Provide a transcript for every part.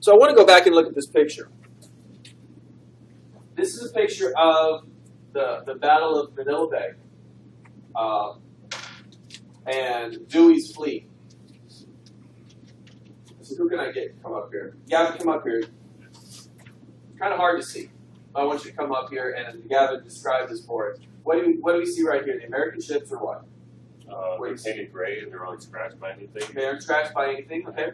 So I want to go back and look at this picture. This is a picture of the Battle of Manila Bay and Dewey's fleet. So who can I get to come up here? Gavin, come up here. It's kind of hard to see. I want you to come up here and Gavin describe this for us. What do we see right here? The American ships or what? They're painted gray and they're not scratched by anything. They aren't scratched by anything? Okay.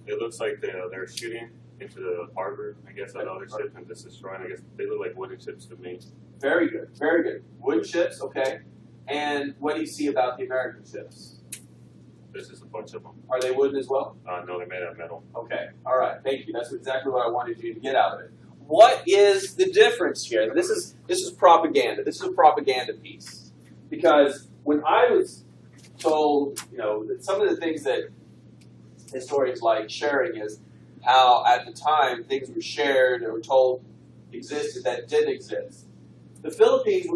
It looks like they're shooting into the harbor, I guess, on other ships and just destroying. I guess they look like wooden ships to me. Very good, very good. Wooden ships, okay. And what do you see about the American ships? There's just a bunch of them. Are they wooden as well? No, they're made out of metal. Okay, all right, thank you. That's exactly what I wanted you to get out of it. What is the difference here? This is propaganda. This is a propaganda piece. Because when I was told, that some of the things that historians like sharing is how at the time things were shared or told existed that didn't exist. The Philippines,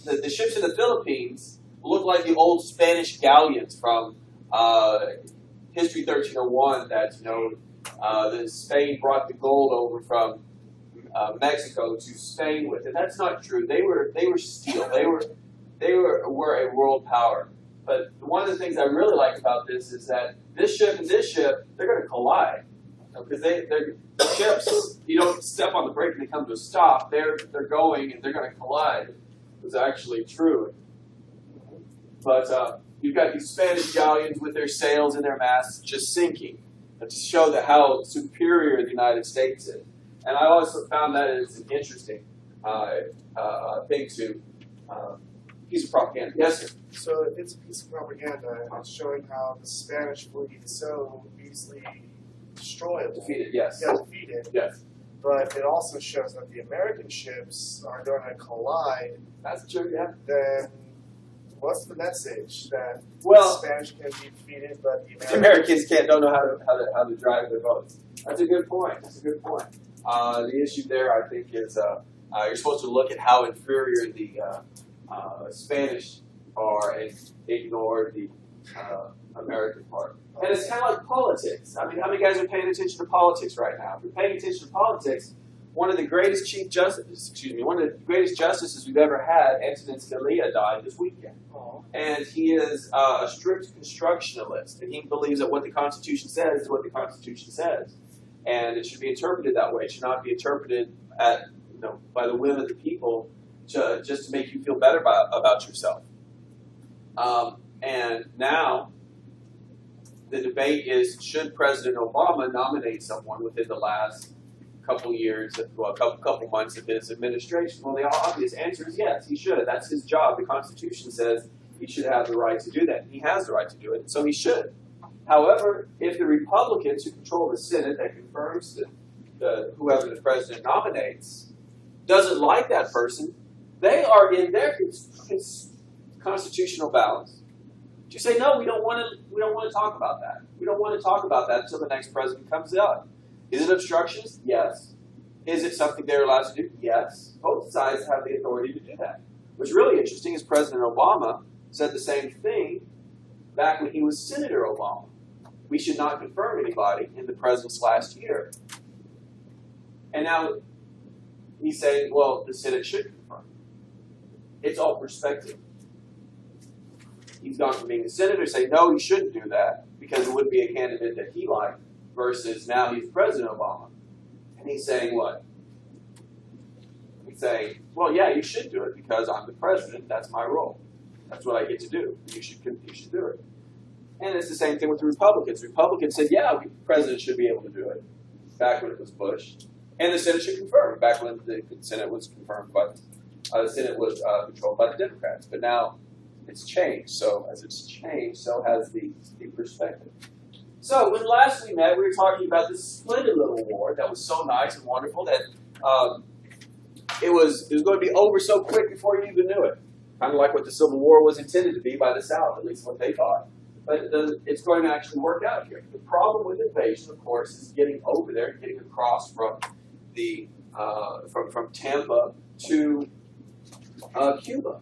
the ships in the Philippines look like the old Spanish galleons from History 1301 that, that Spain brought the gold over from Mexico to Spain with. And that's not true. They were steel. They were a world power. But one of the things I really like about this is that this ship and this ship, they're going to collide. Because they're ships, you don't step on the brake and they come to a stop. They're going and they're going to collide. It was actually true. But you've got these Spanish galleons with their sails and their masts just sinking to show how superior the United States is. And I also found that as an interesting thing to piece of propaganda. Yes, sir? So if it's a piece of propaganda, it's showing how the Spanish fleet is so easily destroyed. Defeated, yes. Yeah, defeated. Yes. But it also shows that the American ships are going to collide. That's true, yeah. Then what's the message? That Well, the Spanish can be defeated, but the Americans don't know how to drive their boats. That's a good point. That's a good point. The issue there, I think, is you're supposed to look at how inferior the Spanish are and ignore the American part. And it's kind of like politics. I mean, how many guys are paying attention to politics right now? If you're paying attention to politics, one of the greatest greatest justices we've ever had, Antonin Scalia, died this weekend. And he is a strict constructionalist, and he believes that what the Constitution says is what the Constitution says. And it should be interpreted that way. It should not be interpreted by the whim of the people just to make you feel better about yourself. And now the debate is, should President Obama nominate someone within the last couple years, couple months of his administration? Well, the obvious answer is yes, he should. That's his job. The Constitution says he should have the right to do that. He has the right to do it, so he should. However, if the Republicans who control the Senate that confirms whoever the president nominates doesn't like that person, they are in their constitutional balance to say, no, we don't want to talk about that. We don't want to talk about that until the next president comes out. Is it obstructionist? Yes. Is it something they're allowed to do? Yes. Both sides have the authority to do that. What's really interesting is President Obama said the same thing back when he was Senator Obama. We should not confirm anybody in the president's last year. And now he's saying, well, the Senate should confirm. It's all perspective. He's gone from being a senator saying, no, you shouldn't do that because it wouldn't be a candidate that he liked, versus now he's President Obama. And he's saying what? He's saying, well, yeah, you should do it because I'm the president. That's my role. That's what I get to do. You should do it. And it's the same thing with the Republicans. Republicans said, yeah, the president should be able to do it, back when it was Bush. And the Senate should confirm, back when the Senate was confirmed, but the Senate was controlled by the Democrats. But now it's changed. So as it's changed, so has the perspective. So when last we met, we were talking about this splendid little war that was so nice and wonderful that it was going to be over so quick before you even knew it. Kind of like what the Civil War was intended to be by the South, at least what they thought. But it's going to actually work out here. The problem with invasion, of course, is getting over there, getting across from from Tampa to Cuba.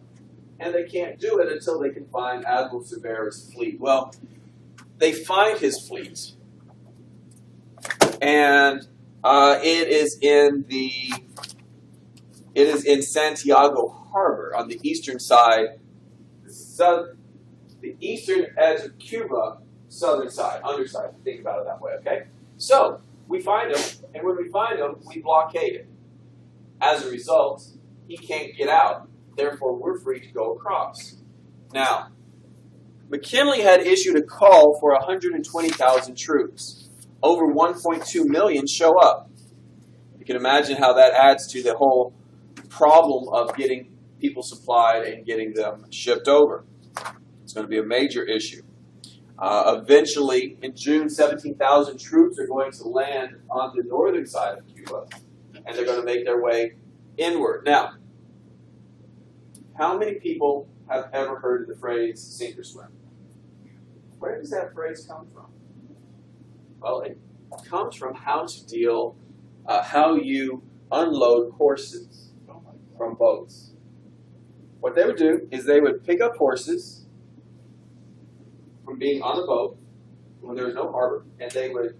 And they can't do it until they can find Admiral Cervera's fleet. Well, they find his fleet, and It is in Santiago Harbor on the eastern side, the eastern edge of Cuba, southern side, underside. Think about it that way, okay? So we find him, and when we find him, we blockade it. As a result, he can't get out. Therefore, we're free to go across. Now, McKinley had issued a call for 120,000 troops. Over 1.2 million show up. You can imagine how that adds to the whole problem of getting people supplied and getting them shipped over. It's going to be a major issue. Eventually, in June, 17,000 troops are going to land on the northern side of Cuba, and they're going to make their way inward. Now, how many people have ever heard of the phrase sink or swim? Where does that phrase come from? Well, it comes from how you unload horses from boats. What they would do is they would pick up horses from being on the boat when there was no harbor, and they would,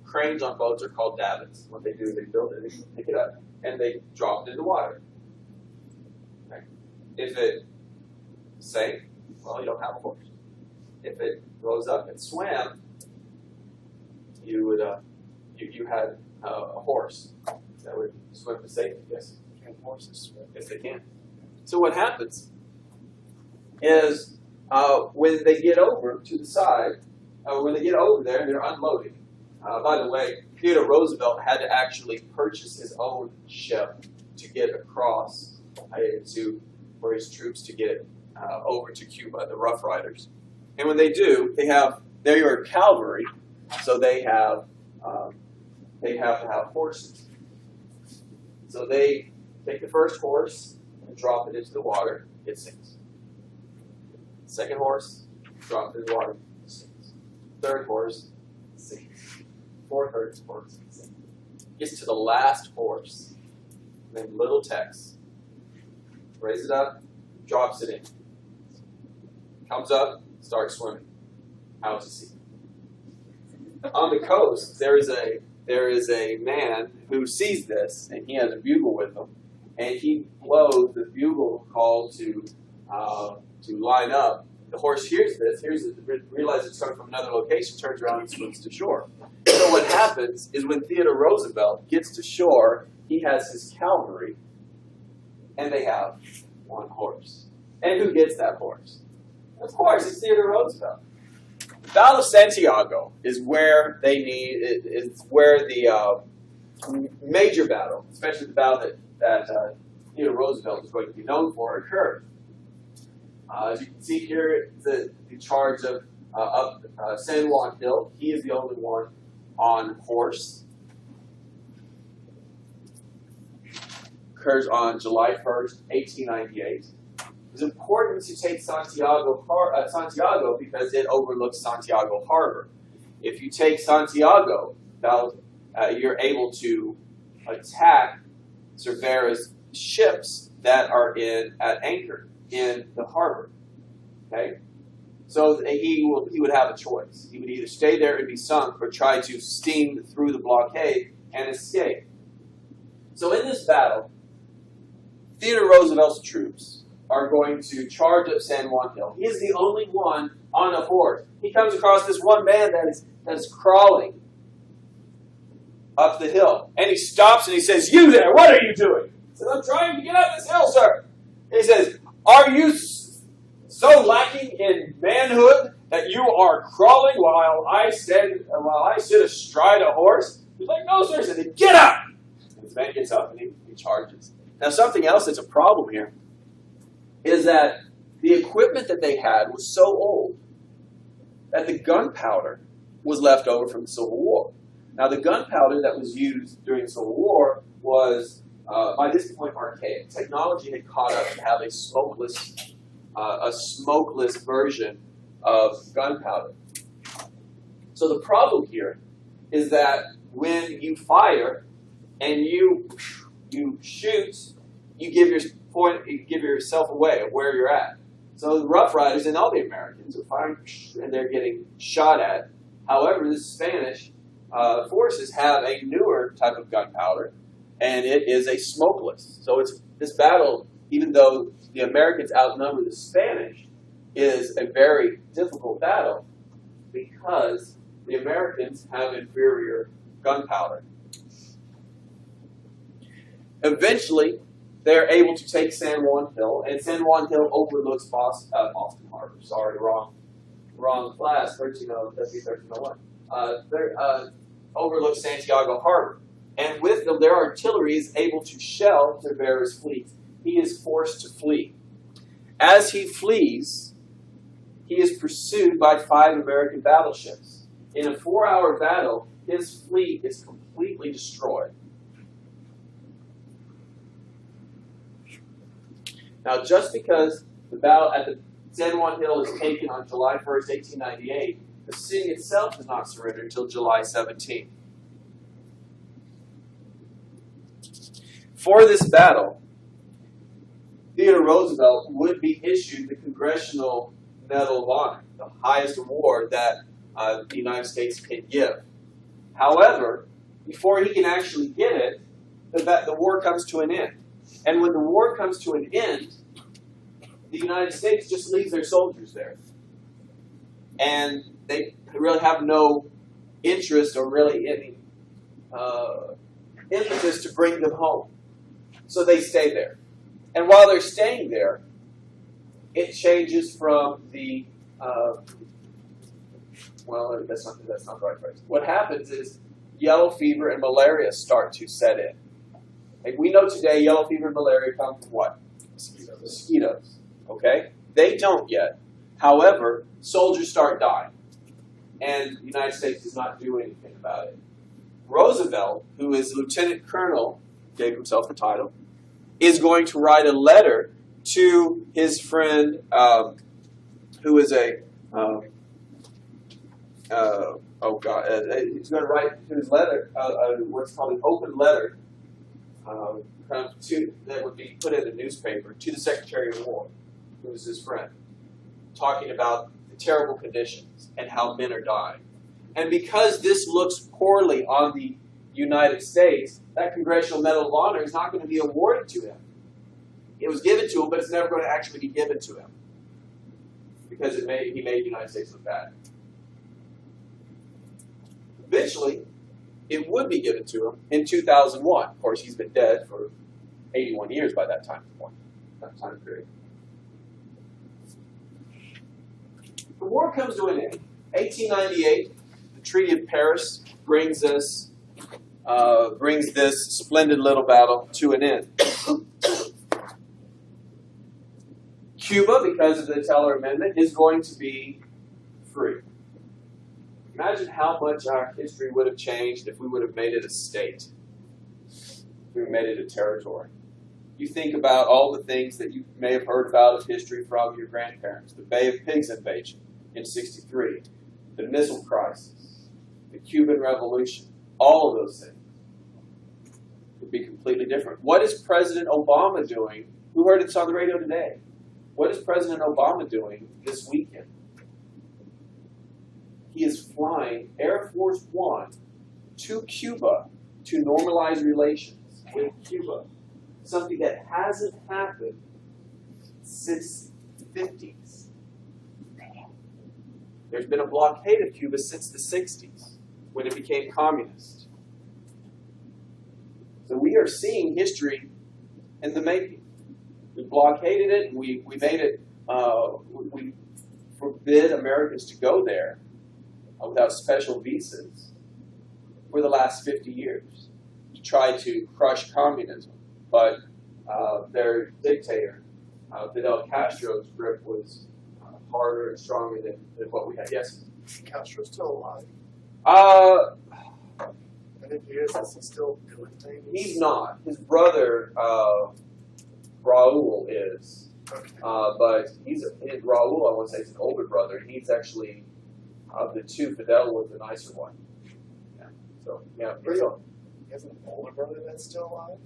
cranes on boats are called davits. What they do is they build it, they pick it up, and they drop it in the water. Okay. If it sank, well, you don't have a horse. If it rose up and swam, you would you had a horse that would swim to safety. Yes, Can horses swim? yes, they can. So what happens is when they get over to the side, when they get over there, they're unloading. By the way, Theodore Roosevelt had to actually purchase his own ship to get across for his troops to get over to Cuba, the Rough Riders. And when they do, they are cavalry, so they have to have horses. So they take the first horse and drop it into the water, it sinks. Second horse, drop it in the water, it sinks. Third horse, sinks. Fourth horse, sinks. Gets to the last horse, named Little Tex. Raise it up, drops it in. Comes up, starts swimming out to sea. On the coast, there is a man who sees this, and he has a bugle with him, and he blows the bugle call to line up. The horse hears this, realizes it's coming from another location, turns around and swims to shore. So what happens is when Theodore Roosevelt gets to shore, he has his cavalry, and they have one horse. And who gets that horse? Of course, it's Theodore Roosevelt. The Battle of Santiago is where it's where the major battle, especially the battle that Theodore Roosevelt is going to be known for, occurred. As you can see here, the charge of San Juan Hill. He is the only one on horse. Occurs on July 1st, 1898. It's important to take Santiago because it overlooks Santiago Harbor. If you take Santiago, you're able to attack Cervera's ships that are at anchor in the harbor. Okay, so he would have a choice. He would either stay there and be sunk, or try to steam through the blockade and escape. So in this battle, Theodore Roosevelt's troops are going to charge up San Juan Hill. He is the only one on a horse. He comes across this one man that is crawling up the hill. And he stops and he says, "You there, what are you doing?" He says, "I'm trying to get up this hill, sir." And he says, "Are you so lacking in manhood that you are crawling while I sit astride a horse?" He's like, "No, sir." He said, "Get up!" And this man gets up and he charges. Now, something else that's a problem here is that the equipment that they had was so old that the gunpowder was left over from the Civil War. Now, the gunpowder that was used during the Civil War was, by this point, archaic. Technology had caught up to have a smokeless version of gunpowder. So the problem here is that when you fire and you shoot, you give yourself away of where you're at. So the Rough Riders and all the Americans are firing, and they're getting shot at. However, the Spanish forces have a newer type of gunpowder, and it is a smokeless. So it's this battle, even though the Americans outnumber the Spanish, is a very difficult battle because the Americans have inferior gunpowder. Eventually, they're able to take San Juan Hill, and San Juan Hill overlooks Boston Harbor. Sorry, wrong class, 1301. Overlooks Santiago Harbor. And with them, their artillery is able to shell their various fleets. He is forced to flee. As he flees, he is pursued by 5 American battleships. In a 4-hour battle, his fleet is completely destroyed. Now, just because the battle at the San Juan Hill is taken on July 1st, 1898, the city itself does not surrender until July 17th. For this battle, Theodore Roosevelt would be issued the Congressional Medal of Honor, the highest award that the United States can give. However, before he can actually get it, the war comes to an end. And when the war comes to an end, the United States just leaves their soldiers there. And they really have no interest or really any impetus to bring them home. So they stay there. And while they're staying there, it changes from the, that's not the right phrase. What happens is yellow fever and malaria start to set in. Like we know today, yellow fever and malaria come from what? Mosquitoes. Okay? They don't yet. However, soldiers start dying. And the United States does not do anything about it. Roosevelt, who is lieutenant colonel, gave himself the title, is going to write a letter to his friend, who is a, he's going to write to his letter, what's called an open letter, that would be put in the newspaper to the Secretary of War, who is his friend, talking about the terrible conditions and how men are dying. And because this looks poorly on the United States, that Congressional Medal of Honor is not going to be awarded to him. It was given to him, but it's never going to actually be given to him because he made the United States look bad. Eventually, it would be given to him in 2001. Of course, he's been dead for 81 years by that time period. The war comes to an end. 1898, the Treaty of Paris brings this splendid little battle to an end. Cuba, because of the Teller Amendment, is going to be free. Imagine how much our history would have changed if we would have made it a state. If we made it a territory. You think about all the things that you may have heard about of history from your grandparents. The Bay of Pigs invasion in '63. The missile crisis. The Cuban Revolution. All of those things would be completely different. What is President Obama doing? Who heard it on the radio today? What is President Obama doing this weekend? He is flying Air Force One to Cuba to normalize relations with Cuba. Something that hasn't happened since the 50s. There's been a blockade of Cuba since the 60s, when it became communist. So we are seeing history in the making. We blockaded it, and we made it, we forbid Americans to go there without special visas for the last 50 years to try to crush communism. But their dictator, Fidel Castro's grip was harder and stronger than what we had. Yes? Castro's still alive. And if he is he still doing things? He's not. His brother, Raul, is. Okay. But Raul, I want to say, is an older brother. And he's actually, of the two, Fidel was the nicer one. Yeah. So, yeah, pretty old. He has an older brother that's still alive?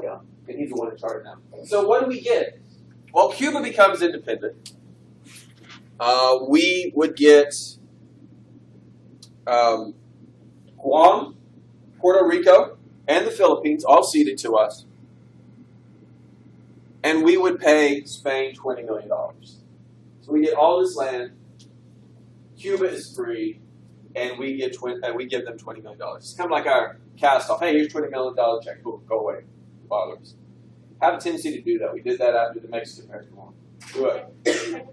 Yeah, and he's the one in charge now. So what do we get? Well, Cuba becomes independent. We would get Guam, Puerto Rico, and the Philippines all ceded to us. And we would pay Spain $20 million. So we get all this land, Cuba is free, and we give them $20 million. It's kind of like our cast off. Hey, here's $20 million check. Cool, go away. Bother us. Have a tendency to do that. We did that after the Mexican-American War. Do it.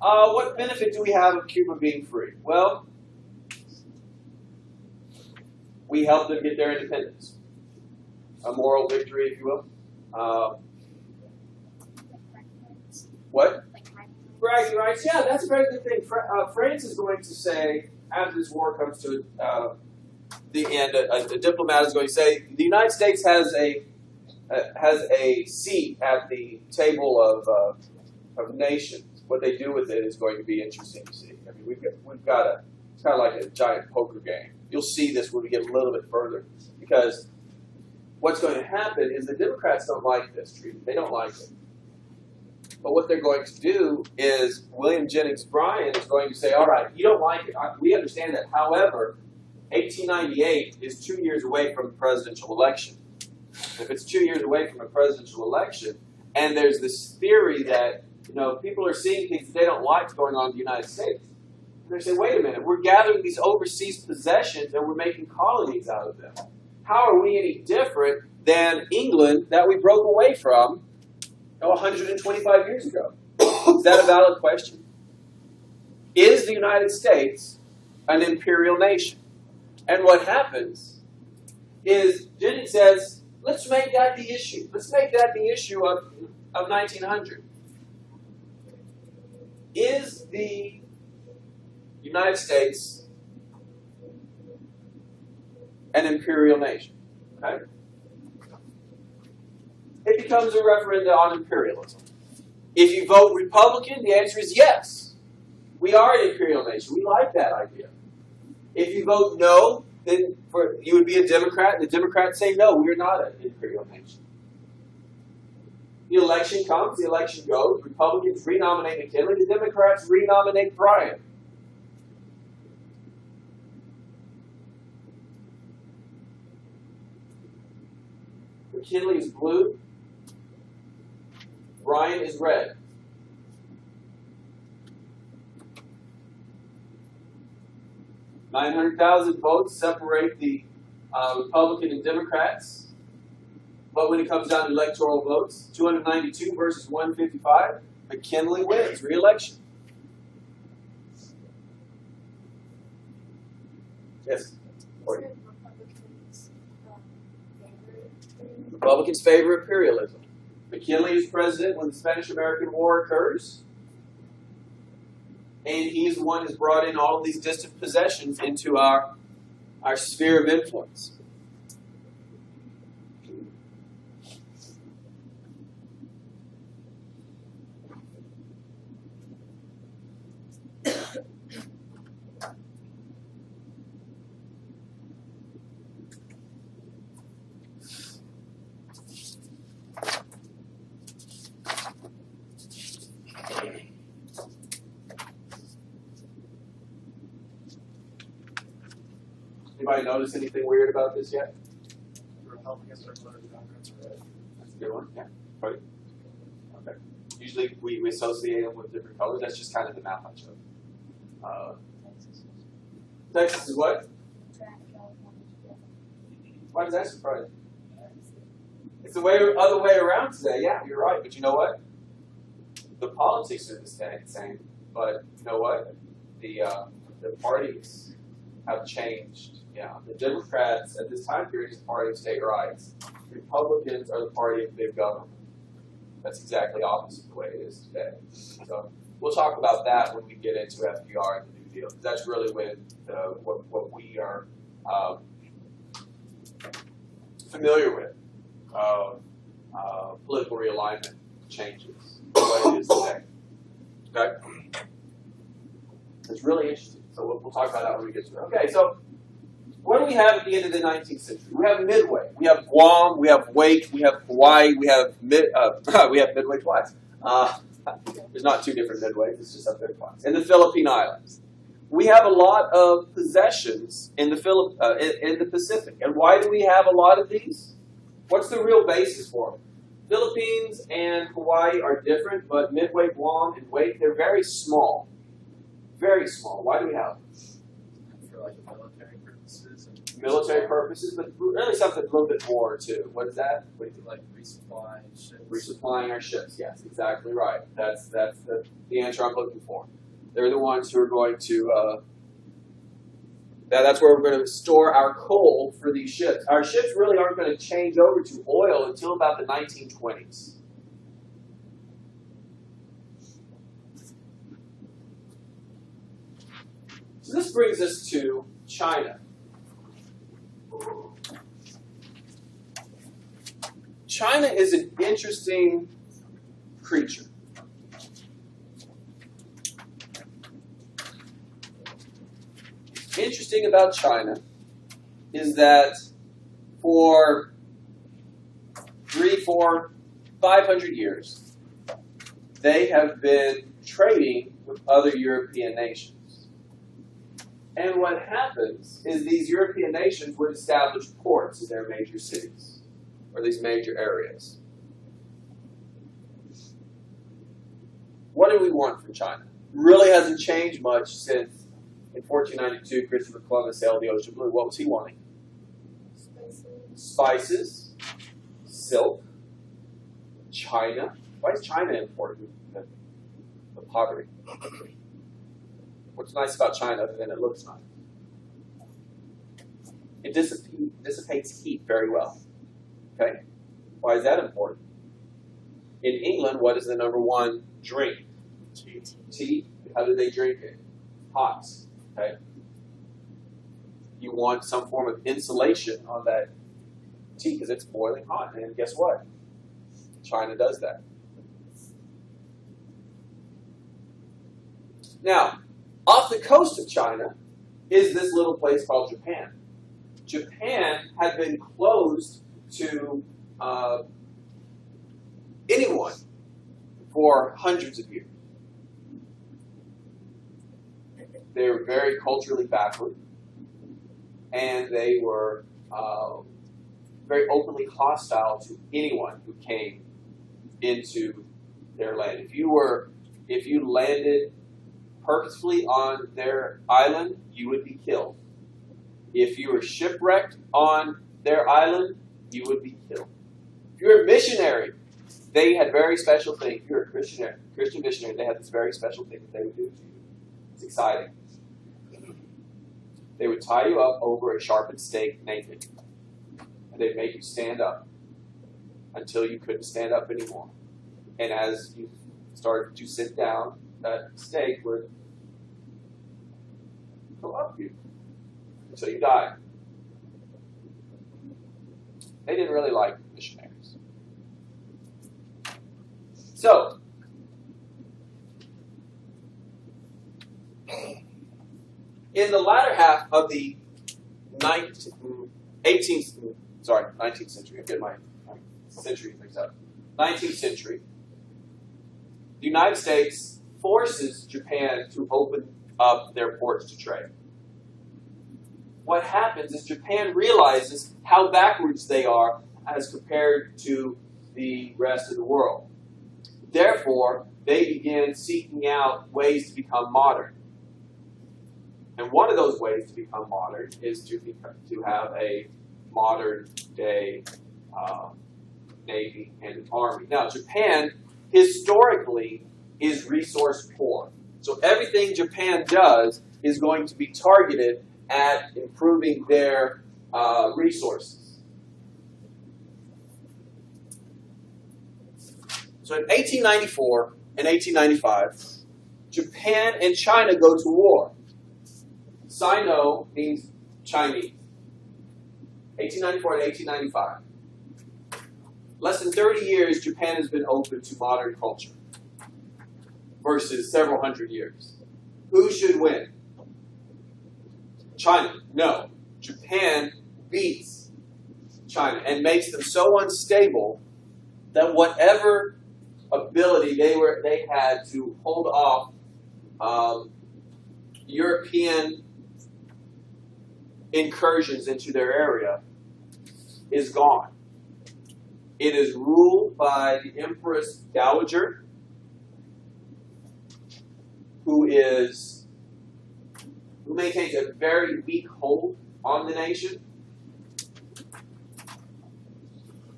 What benefit do we have of Cuba being free? Well, we helped them get their independence. A moral victory, if you will. What? Bragging rights. Yeah, that's a very good thing. France is going to say, after this war comes to the end, a diplomat is going to say, the United States has a seat at the table of nations. What they do with it is going to be interesting to see. I mean, we've got it's kind of like a giant poker game. You'll see this when we get a little bit further, because what's going to happen is the Democrats don't like this treaty. They don't like it. But what they're going to do is William Jennings Bryan is going to say, all right, you don't like it. We understand that. However, 1898 is 2 years away from a presidential election. If it's 2 years away from a presidential election, and there's this theory that people are seeing things they don't like going on in the United States, and they say, wait a minute, we're gathering these overseas possessions and we're making colonies out of them. How are we any different than England that we broke away from 125 years ago? Is that a valid question? Is the United States an imperial nation? And what happens is Jennings says, let's make that the issue. Let's make that the issue of 1900. Is the United States an imperial nation? Okay? It becomes a referendum on imperialism. If you vote Republican, the answer is yes. We are an imperial nation. We like that idea. If you vote no, then you would be a Democrat, and the Democrats say no, we are not an imperial nation. The election comes, the election goes, Republicans renominate McKinley, the Democrats renominate Bryan. McKinley is blue, Bryan is red. $900,000 votes separate the Republican and Democrats. But when it comes down to electoral votes, 292 versus 155, McKinley wins re-election. Yes? Republicans favor imperialism. McKinley is president when the Spanish-American War occurs. And he's the one who's brought in all of these distant possessions into our sphere of influence. Anybody notice anything weird about this yet? The Republicans are blue, the Democrats are red. That's a good one. Yeah. Right. Okay. Usually we associate them with different colors. That's just kind of the map I showed. Texas is what? Why does that surprise you? It's the other way around today. Yeah, you're right. But you know what? The politics are the same. But you know what? The parties have changed. Yeah, the Democrats at this time period is the party of state rights. Republicans are the party of big government. That's exactly opposite the way it is today. So we'll talk about that when we get into FDR and the New Deal. That's really when what we are familiar with. Political realignment changes the way it is today. Okay, it's really interesting. So we'll talk about that when we get to it. Okay, so what do we have at the end of the 19th century? We have Midway. We have Guam. We have Wake. We have Hawaii. We have we have Midway twice. There's not two different Midways. It's just up there twice. And the Philippine Islands. we have a lot of possessions in the Pacific. And why do we have a lot of these? What's the real basis for them? Philippines and Hawaii are different, but Midway, Guam, and Wake, they're very small. Very small. Why do we have them? For like military purposes. Military purposes, but really something a little bit more too. What is that? Like resupply ships. Resupplying our ships. Yes, exactly right. That's the answer I'm looking for. They're the ones who are going to. That's where we're going to store our coal for these ships. Our ships really aren't going to change over to oil until about the 1920s. So this brings us to China. China is an interesting creature. Interesting about China is that for 300, 400, 500 years, they have been trading with other European nations. And what happens is these European nations would establish ports in their major cities, or these major areas. What do we want from China? Really hasn't changed much since in 1492, Christopher Columbus sailed the ocean blue. What was he wanting? Spices, silk, China. Why is China important? The pottery. What's nice about China other than it looks nice? It dissipates heat very well. Okay? Why is that important? In England, what is the number one drink? Tea. How do they drink it? Hot. Okay? You want some form of insulation on that tea because it's boiling hot. And guess what? China does that. Now, off the coast of China is this little place called Japan. Japan had been closed to anyone for hundreds of years. They were very culturally backward, and they were very openly hostile to anyone who came into their land. If you landed purposefully on their island, you would be killed. If you were shipwrecked on their island, you would be killed. If you were a missionary, they had very special things. If you were a Christian missionary, they had this very special thing that they would do to you. It's exciting. They would tie you up over a sharpened stake naked, and they'd make you stand up until you couldn't stand up anymore. And as you started to sit down, that stake would go up you until you died. They didn't really like missionaries. So, in the latter half of the 19th century, I get my century mixed up. 19th century, the United States forces Japan to open up their ports to trade. What happens is Japan realizes how backwards they are as compared to the rest of the world. Therefore, they begin seeking out ways to become modern. And one of those ways to become modern is to have a modern day navy and army. Now, Japan historically is resource poor. So everything Japan does is going to be targeted at improving their resources. So in 1894 and 1895, Japan and China go to war. Sino means Chinese. 1894 and 1895. Less than 30 years, Japan has been open to modern culture versus several hundred years. Who should win? China. No. Japan beats China and makes them so unstable that whatever ability they had to hold off European incursions into their area is gone. It is ruled by the Empress Dowager, who maintains a very weak hold on the nation.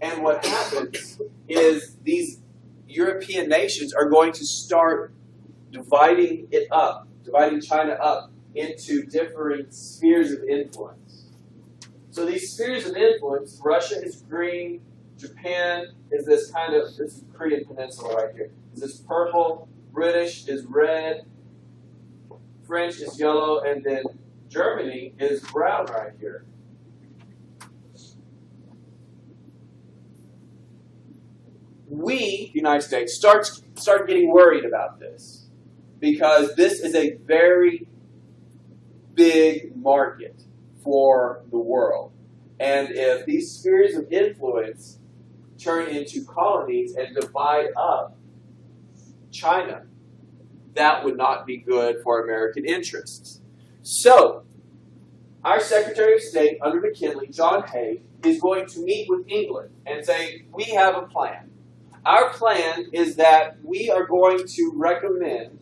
And what happens is these European nations are going to start dividing China up into different spheres of influence. So these spheres of influence, Russia is green, Japan is this is Korean peninsula right here. Is this purple, British is red, French is yellow, and then Germany is brown right here. We, the United States, start getting worried about this because this is a very big market for the world. And if these spheres of influence turn into colonies and divide up China, that would not be good for American interests. So, our Secretary of State under McKinley, John Hay, is going to meet with England and say, we have a plan. Our plan is that we are going to recommend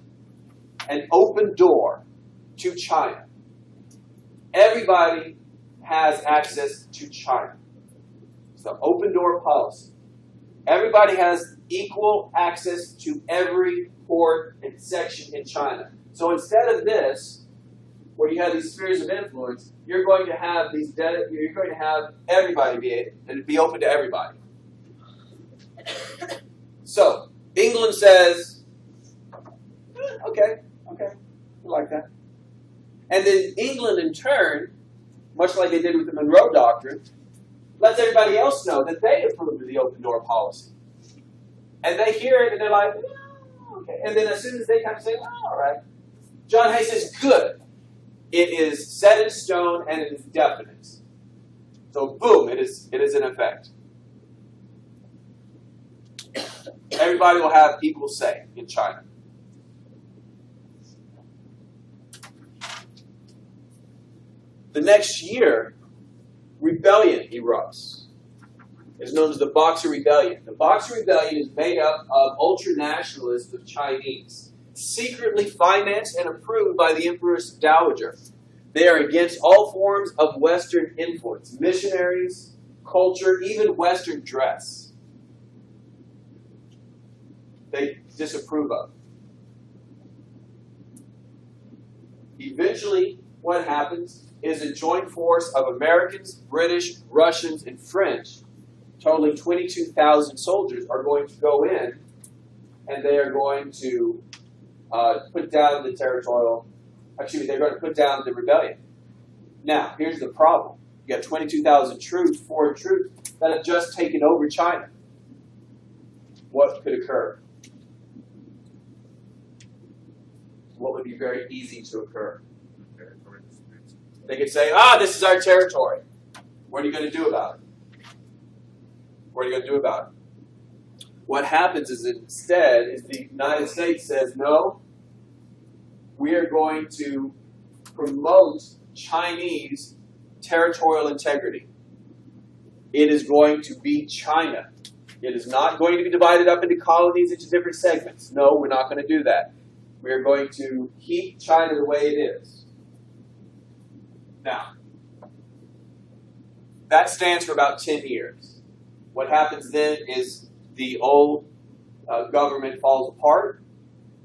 an open door to China. Everybody has access to China. It's an open door policy. Everybody has equal access to every port and section in China. So instead of this, where you have these spheres of influence, you're going to have everybody be open to everybody. So England says, okay, we like that. And then England in turn, much like they did with the Monroe Doctrine, lets everybody else know that they approve of the open door policy. And they hear it and they're like, oh, okay. And then as soon as they kind of say, oh, all right, John Hay says, good. It is set in stone and it is definite. So boom, it is in effect. Everybody will have equal say in China. The next year, rebellion erupts. It's known as the Boxer Rebellion. The Boxer Rebellion is made up of ultra-nationalists of Chinese, secretly financed and approved by the Empress Dowager. They are against all forms of Western influence, missionaries, culture, even Western dress. They disapprove of. Eventually, what happens is a joint force of Americans, British, Russians, and French, totaling 22,000 soldiers, are going to go in, and they are going to put down the they're going to put down the rebellion. Now, here's the problem. You got 22,000 foreign troops, that have just taken over China. What could occur? What would be very easy to occur? They could say, this is our territory. What are you going to do about it? What are you going to do about it? What happens is instead is the United States says, no, we are going to promote Chinese territorial integrity. It is going to be China. It is not going to be divided up into colonies, into different segments. No, we're not going to do that. We are going to keep China the way it is. Now, that stands for about 10 years. What happens then is the old government falls apart,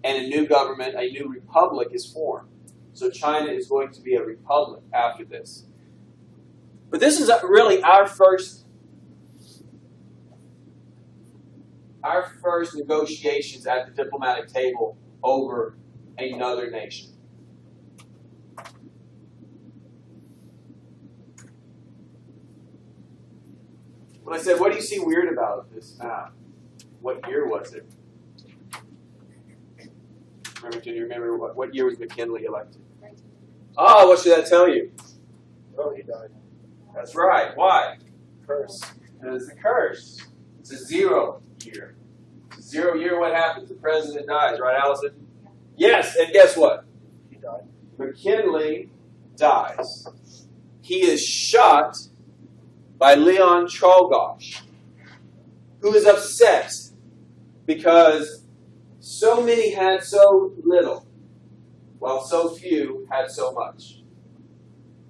and a new government, a new republic is formed. So China is going to be a republic after this. But this is really our first negotiations at the diplomatic table over another nation. When I said, what do you see weird about this map? What year was it? Can you remember what year was McKinley elected? What should that tell you? Oh, he died. That's right. Why? Curse. It is a curse. It's a 0 year. It's a 0 year. What happens? The president dies, right, Allison? Yes, and guess what? He died. McKinley dies. He is shot by Leon Czolgosz, who is upset because so many had so little, while so few had so much.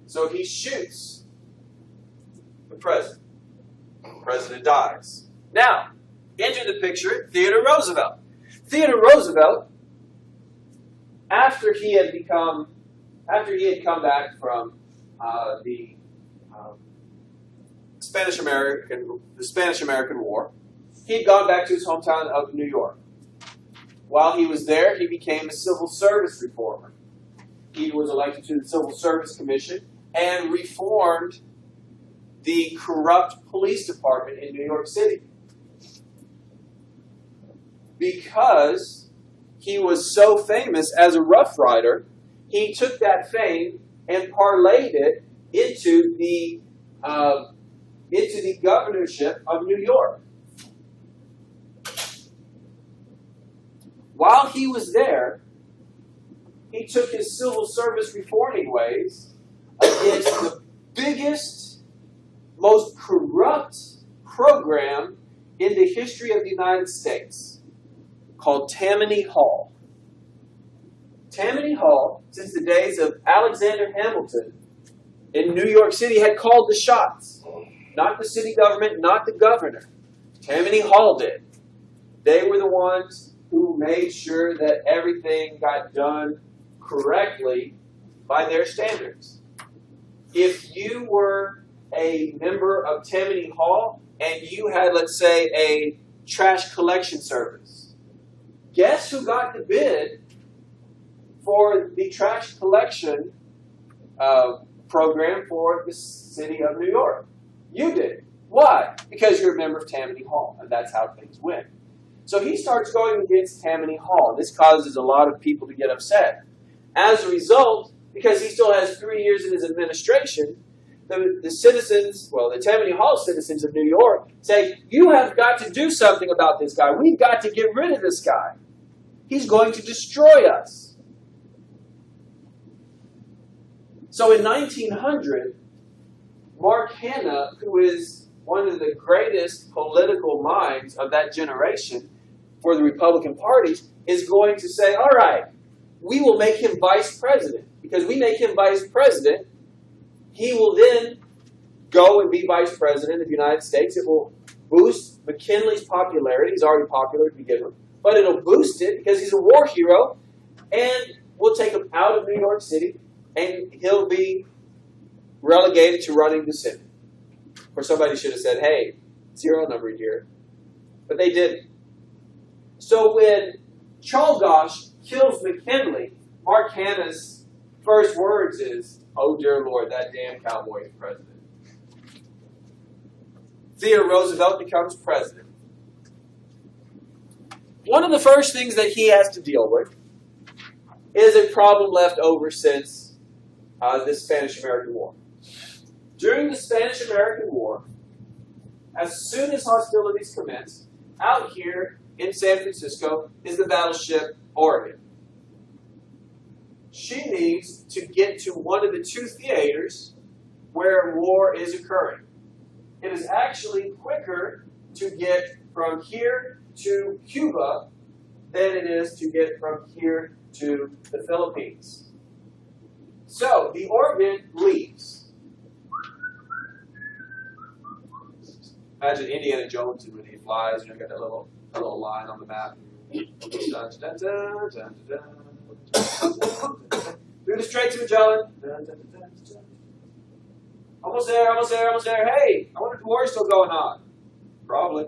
So he shoots the president. The president dies. Now, enter the picture Theodore Roosevelt. Theodore Roosevelt, after he had come back from the Spanish American War, he'd gone back to his hometown of New York. While he was there, he became a civil service reformer. He was elected to the Civil Service Commission and reformed the corrupt police department in New York City. Because he was so famous as a Rough Rider, he took that fame and parlayed it into the governorship of New York. While he was there, he took his civil service reforming ways against the biggest, most corrupt program in the history of the United States, called Tammany Hall. Tammany Hall, since the days of Alexander Hamilton in New York City, had called the shots. Not the city government, not the governor. Tammany Hall did. They were the ones who made sure that everything got done correctly by their standards. If you were a member of Tammany Hall and you had, let's say, a trash collection service, guess who got the bid for the trash collection program for the city of New York? You did. Why? Because you're a member of Tammany Hall, and that's how things went. So he starts going against Tammany Hall. This causes a lot of people to get upset. As a result, because he still has 3 years in his administration, the citizens, well, the Tammany Hall citizens of New York say, you have got to do something about this guy. We've got to get rid of this guy. He's going to destroy us. So in 1900, Mark Hanna, who is one of the greatest political minds of that generation for the Republican Party, is going to say, all right, we will make him vice president. Because we make him vice president, he will then go and be vice president of the United States. It will boost McKinley's popularity. He's already popular to begin with. But it'll boost it because he's a war hero. And we'll take him out of New York City, and he'll be relegated to running the city. Or somebody should have said, hey, zero number here. But they didn't. So when Czolgosz kills McKinley, Mark Hanna's first words is, oh dear Lord, that damn cowboy is president. Theodore Roosevelt becomes president. One of the first things that he has to deal with is a problem left over since the Spanish-American War. During the Spanish-American War, as soon as hostilities commenced, out here in San Francisco is the battleship Oregon. She needs to get to one of the two theaters where war is occurring. It is actually quicker to get from here to Cuba than it is to get from here to the Philippines. So the Oregon leaves. Imagine Indiana Jones when he flies, got that little line on the map. Through the Straits of Magellan. Almost there, almost there, almost there. Hey, I wonder if the war's still going on. Probably.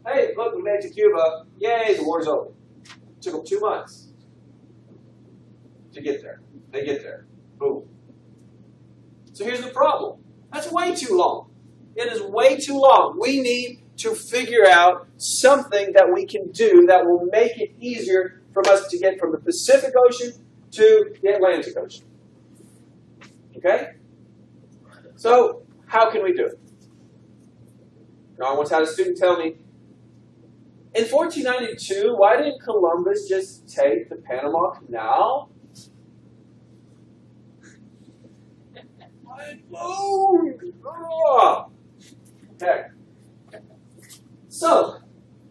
Hey, look, we made it to Cuba. Yay, the war's over. It took them 2 months to get there. They get there. Boom. So here's the problem. That's way too long. It is way too long. We need to figure out something that we can do that will make it easier for us to get from the Pacific Ocean to the Atlantic Ocean. Okay? So, how can we do it? Now, I once had a student tell me, in 1492, why didn't Columbus just take the Panama Canal? Mind blown. Ah. Okay. So,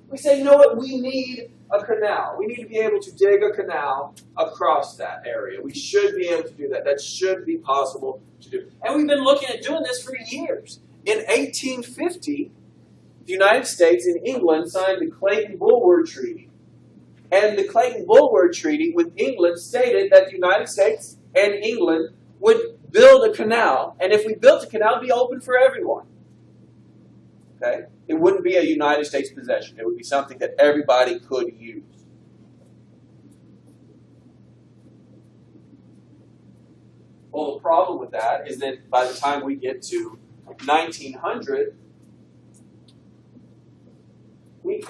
we say, you know what? We need a canal. We need to be able to dig a canal across that area. We should be able to do that. That should be possible to do. And we've been looking at doing this for years. In 1850, the United States and England signed the Clayton-Bulwer Treaty. And the Clayton-Bulwer Treaty with England stated that the United States and England would build a canal. And if we built a canal, it would be open for everyone. Okay? It wouldn't be a United States possession. It would be something that everybody could use. Well, the problem with that is that by the time we get to 1900, we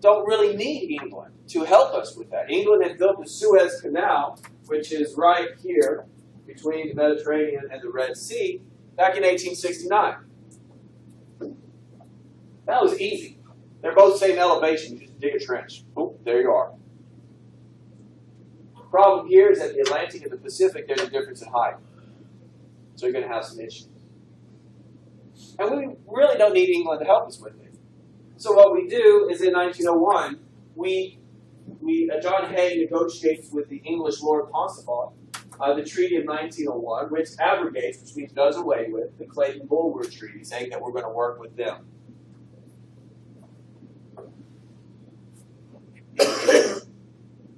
don't really need England to help us with that. England had built the Suez Canal, which is right here between the Mediterranean and the Red Sea, back in 1869. That was easy. They're both same elevation. You just dig a trench. Boom, there you are. The problem here is that the Atlantic and the Pacific, there's a difference in height. So you're going to have some issues. And we really don't need England to help us with it. So what we do is in 1901, John Hay negotiates with the English Lord Constable the Treaty of 1901, which abrogates, which means does away with, the Clayton-Bulwer Treaty, saying that we're going to work with them.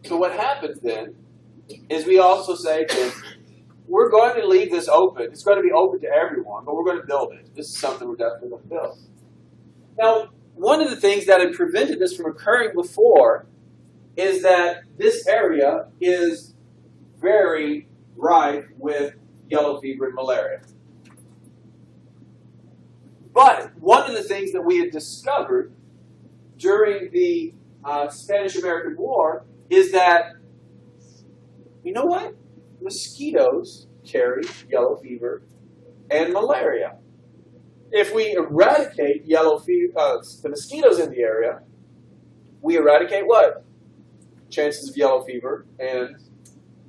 So what happens then is we also say, we're going to leave this open. It's going to be open to everyone, but we're going to build it. This is something we're definitely going to build. Now, one of the things that had prevented this from occurring before is that this area is very rife with yellow fever and malaria. But one of the things that we had discovered during the Spanish-American War is that, you know what? Mosquitoes carry yellow fever and malaria. If we eradicate yellow fever, the mosquitoes in the area, we eradicate what? Chances of yellow fever and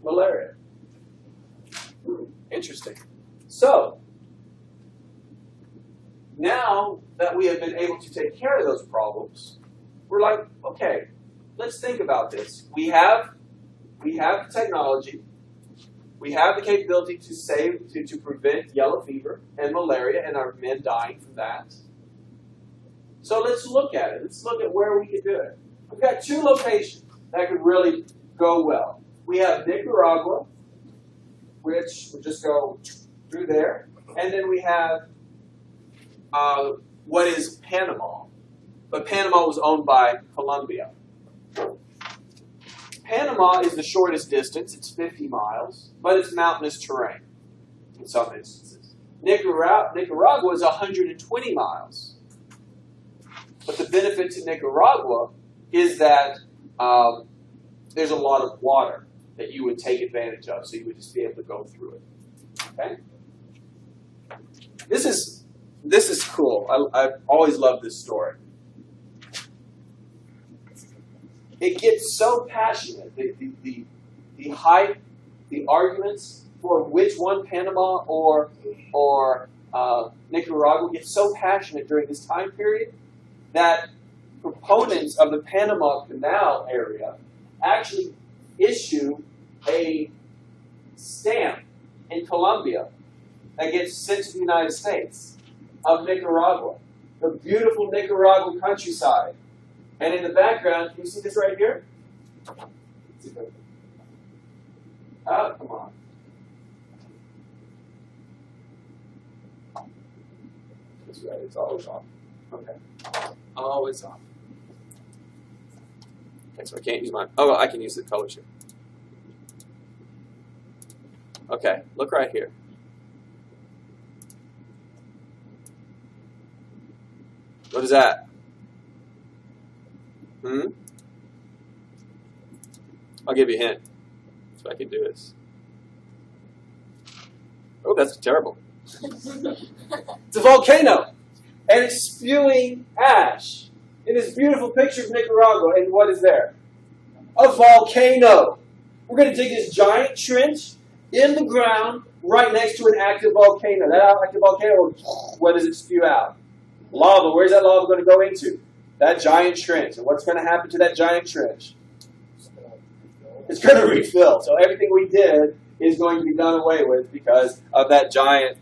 malaria. Interesting. So, now that we have been able to take care of those problems, we're like, okay, let's think about this. We have the technology. We have the capability to prevent yellow fever and malaria and our men dying from that. So let's look at it. Let's look at where we could do it. We've got two locations that could really go well. We have Nicaragua, which would just go through there. And then we have what is Panama. But Panama was owned by Colombia. Panama is the shortest distance. It's 50 miles, but it's mountainous terrain in some instances. Nicaragua is 120 miles. But the benefit to Nicaragua is that there's a lot of water that you would take advantage of, so you would just be able to go through it. Okay? This is cool. I've always loved this story. It gets so passionate. The hype, the arguments for which one, Panama or Nicaragua, get so passionate during this time period that proponents of the Panama Canal area actually issue a stamp in Colombia that gets sent to the United States of Nicaragua, the beautiful Nicaraguan countryside. And in the background, can you see this right here? Oh, come on. That's right, it's always off. Okay. Always off. Okay, so I can't use mine. Oh, I can use the color shift. Okay, look right here. What is that? I'll give you a hint. So I can do this. Oh, that's terrible. It's a volcano. And it's spewing ash. In this beautiful picture of Nicaragua, and what is there? A volcano. We're going to dig this giant trench, in the ground, right next to an active volcano. That active volcano, what does it spew out? Lava. Where's that lava going to go into? That giant trench. And what's going to happen to that giant trench? It's going to refill. So everything we did is going to be done away with because of that giant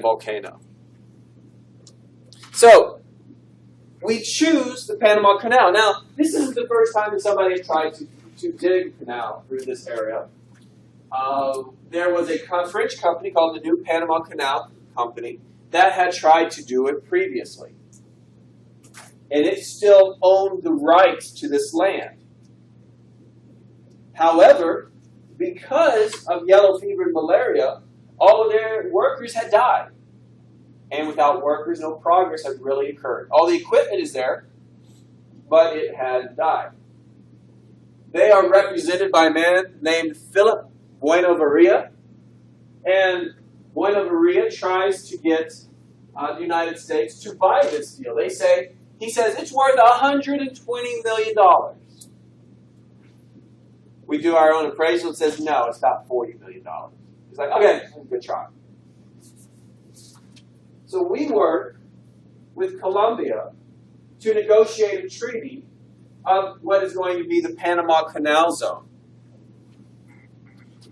volcano. So we choose the Panama Canal. Now, this isn't the first time that somebody has tried to dig a canal through this area. There was a French company called the New Panama Canal Company that had tried to do it previously. And it still owned the rights to this land. However, because of yellow fever and malaria, all of their workers had died. And without workers, no progress had really occurred. All the equipment is there, but it had died. They are represented by a man named Philip Buenaventura. And Buenaventura tries to get the United States to buy this deal. He says it's worth $120 million. We do our own appraisal and says, no, it's about $40 million. He's like, okay, good try. So we work with Colombia to negotiate a treaty of what is going to be the Panama Canal Zone.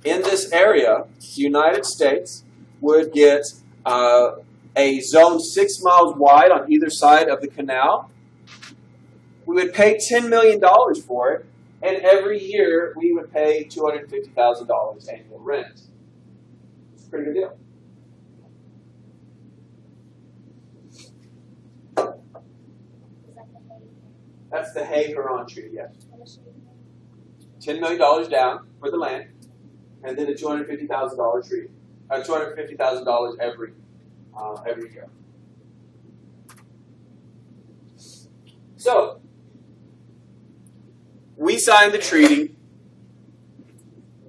In this area, the United States would get a zone 6 miles wide on either side of the canal. We would pay $10 million for it, and every year we would pay $250,000 annual rent. It's a pretty good deal. That's the Hay-Huron Treaty, yes. $10 million down for the land, and then a $250,000 treaty. $250,000 every year. So, we signed the treaty.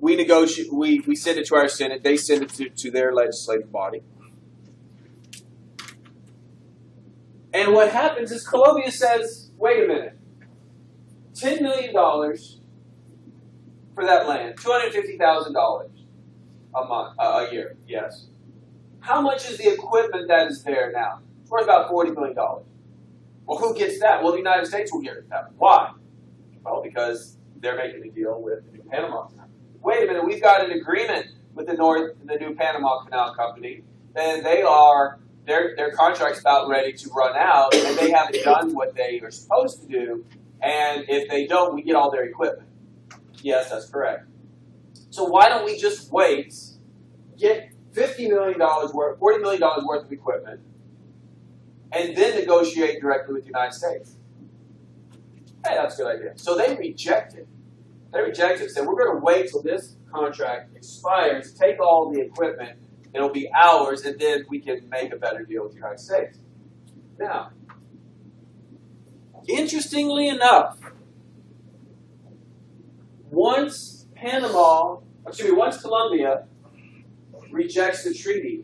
We negotiate. We send it to our Senate. They send it to their legislative body. And what happens is Colombia says, wait a minute, $10 million for that land, $250,000 a year, yes. How much is the equipment that is there now? It's worth about $40 million. Well, who gets that? Well, the United States will get that. Why? Well, because they're making a deal with the New Panama Canal. Wait a minute, we've got an agreement with the New Panama Canal Company, and their contract's about ready to run out, and they haven't done what they are supposed to do, and if they don't, we get all their equipment. Yes, that's correct. So why don't we just wait, get $50 million worth, $40 million worth of equipment, and then negotiate directly with the United States? Hey, that's a good idea. So they rejected. They rejected and said, we're going to wait till this contract expires, take all the equipment, it'll be ours, and then we can make a better deal with the United States. Now, interestingly enough, once Colombia rejects the treaty,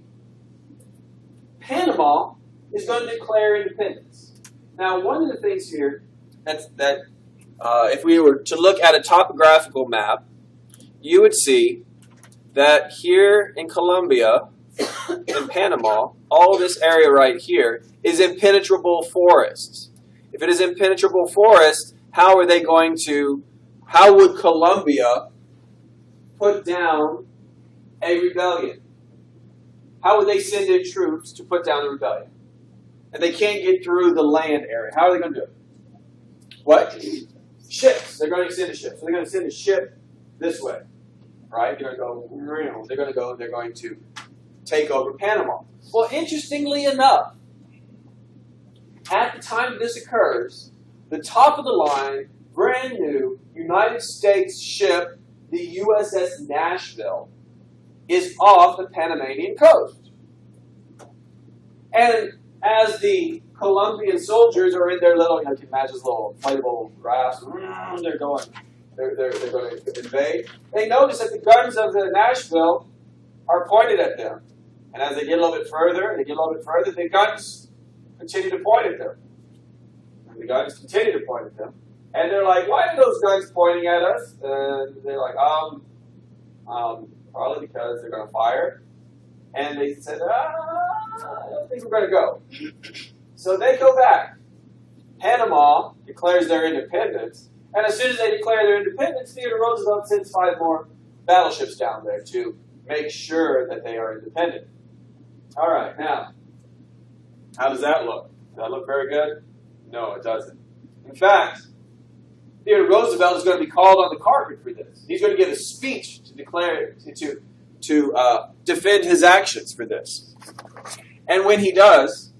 Panama is going to declare independence. Now, one of the things here that if we were to look at a topographical map, you would see that here in Colombia, in Panama, all this area right here is impenetrable forests. If it is impenetrable forest, how would Colombia put down a rebellion? How would they send in troops to put down the rebellion? And they can't get through the land area. How are they going to do it? What? Ships. They're going to send a ship. So they're going to send a ship this way. Right? They're going to take over Panama. Well, interestingly enough, at the time this occurs, the top of the line, brand new United States ship, the USS Nashville, is off the Panamanian coast. And as the Colombian soldiers are in their little, you can imagine this little inflatable rafts, they're going to invade. They notice that the guns of the Nashville are pointed at them. And as they get a little bit further, the guns continue to point at them. And the guns continue to point at them. And they're like, why are those guns pointing at us? And they're like, probably because they're going to fire. And they said, I don't think we're going to go. So they go back. Panama declares their independence. And as soon as they declare their independence, Theodore Roosevelt sends 5 more battleships down there to make sure that they are independent. All right, now, how does that look? Does that look very good? No, it doesn't. In fact, Theodore Roosevelt is going to be called on the carpet for this. He's going to give a speech to declare, to defend his actions for this. And when he does,